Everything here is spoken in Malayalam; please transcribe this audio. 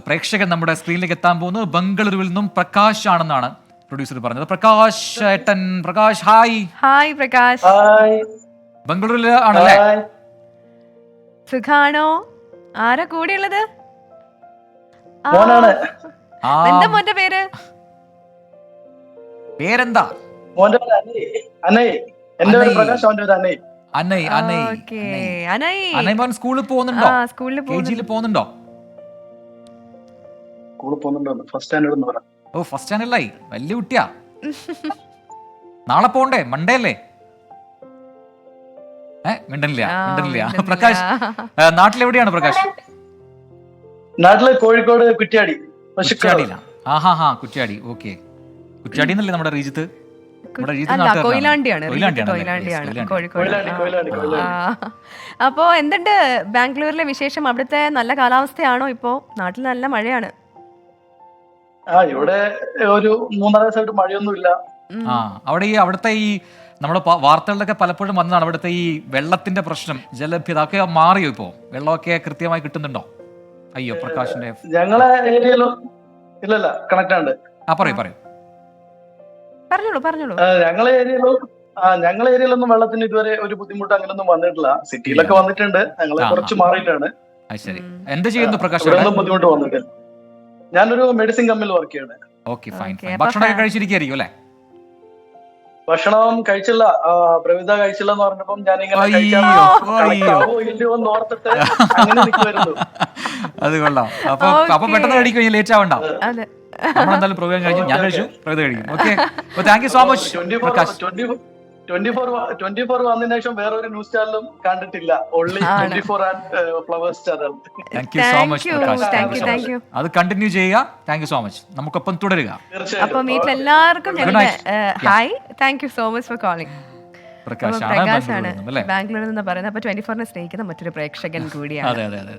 പ്രേക്ഷകൻ നമ്മുടെ സ്ക്രീനിലേക്ക് എത്താൻ പോകുന്നത് ബംഗളൂരുവിൽ നിന്നും പ്രകാശ് ആണെന്നാണ് പ്രൊഡ്യൂസർ പറഞ്ഞത്. പ്രകാശ് ഏട്ടൻ, പ്രകാശ് ഹായ്. ഹായ് പ്രകാശ്, ബംഗളൂരിൽ ആണല്ലേ? സുഖാണോ? ആരാ കൂടെയുള്ളത്? എന്താ മോന്റെ പേര്? പേരെന്താ? അനൈ സ്കൂളിൽ പോകുന്നുണ്ടോ? KG പോകുന്നുണ്ടോ? First standard. ഓ, ഫസ്റ്റ് സ്റ്റാൻഡേർഡിലായി. വലിയ കുട്ടിയാ. നാളെ പോണ്ടേ? മൺഡേ അല്ലേ? മിണ്ടനില്ല. പ്രകാശ് നാട്ടിലെവിടെയാണ് പ്രകാശ്? നാട്ടില് കോഴിക്കോട് കുറ്റ്യാടി. കുറ്റ്യാടി. ഓക്കെ, കുറ്റ്യാടി എന്നല്ലേ നമ്മുടെ റീജിത്ത്? കൊയിലാണ്ടിയാണ്. അപ്പോ എന്തുണ്ട് ബാംഗ്ലൂരിലെ വിശേഷം? അവിടുത്തെ നല്ല കാലാവസ്ഥയാണോ? ഇപ്പോ നാട്ടിൽ നല്ല മഴയാണ്. ഇവിടെ ഒരു 3-4 ദിവസമായിട്ട് മഴയൊന്നുമില്ല. അവിടുത്തെ ഈ നമ്മുടെ വാർത്തകളിലൊക്കെ പലപ്പോഴും വന്നതാണ് അവിടുത്തെ ഈ വെള്ളത്തിന്റെ പ്രശ്നം, ജലലഭ്യത ഒക്കെ മാറിയോ? ഇപ്പോ വെള്ളമൊക്കെ കൃത്യമായി കിട്ടുന്നുണ്ടോ? അയ്യോ, പ്രകാശിന്റെ ഞങ്ങളെ ഏരിയയിലും ഇല്ലല്ല കണക്ട് ആണ്. പറയൂ പറഞ്ഞോളൂ. ഞങ്ങളെ ഏരിയയിലൊന്നും വെള്ളത്തിന് ഇതുവരെ ഒരു ബുദ്ധിമുട്ട് അങ്ങനൊന്നും വന്നിട്ടില്ല. സിറ്റിയിലൊക്കെ വന്നിട്ടുണ്ട്. ഞങ്ങള് കുറച്ച് മാറിയിട്ടാണ്. ശരി, എന്ത് ചെയ്യുന്നു പ്രകാശ്? ബുദ്ധിമുട്ട് വന്നിട്ടില്ല. ഞാനൊരു മെഡിസിൻ കമ്പനിയിൽ വർക്ക് ചെയ്യണേ. Okay, fine. ഭക്ഷണം കഴിച്ചിരിക്കും അല്ലേ? ഭക്ഷണം കഴിച്ചില്ല. പ്രവിത കഴിച്ചില്ല എന്ന് പറഞ്ഞപ്പം ഞാനിങ്ങനെ ഓർത്തിട്ട് അങ്ങനെ നിൽക്കുമായിരുന്നു. അത് കൊള്ളാം. അപ്പൊ പെട്ടെന്ന് കഴിക്കും, ലേറ്റ് ആവണ്ട. നമ്മളെന്തായാലും പ്രോഗ്രാം കഴിഞ്ഞു, ഞാൻ കഴിച്ചു, പ്രവിത കഴിക്കും. Okay, thank you so much Prakash. 24 വന്നതിന് ശേഷം വേറെ ഒരു ന്യൂസ് ചാനലും കണ്ടിട്ടില്ല. Only 24 and Flowers channel. Thank you so much Prakash. അത് കണ്ടിന്യൂ ചെയ്യുക. Thank you so much. നമുക്കൊപ്പം തുടരുക. അപ്പൊ വീട്ടിലെല്ലാവർക്കും hi. Thank you so much for calling. പ്രകാശാണ് ബാംഗ്ലൂരിൽ നിന്ന് പറയുന്നത്. അപ്പൊ 24 സ്നേഹിക്കുന്ന മറ്റൊരു പ്രേക്ഷകൻ കൂടിയാണ്. അതെ.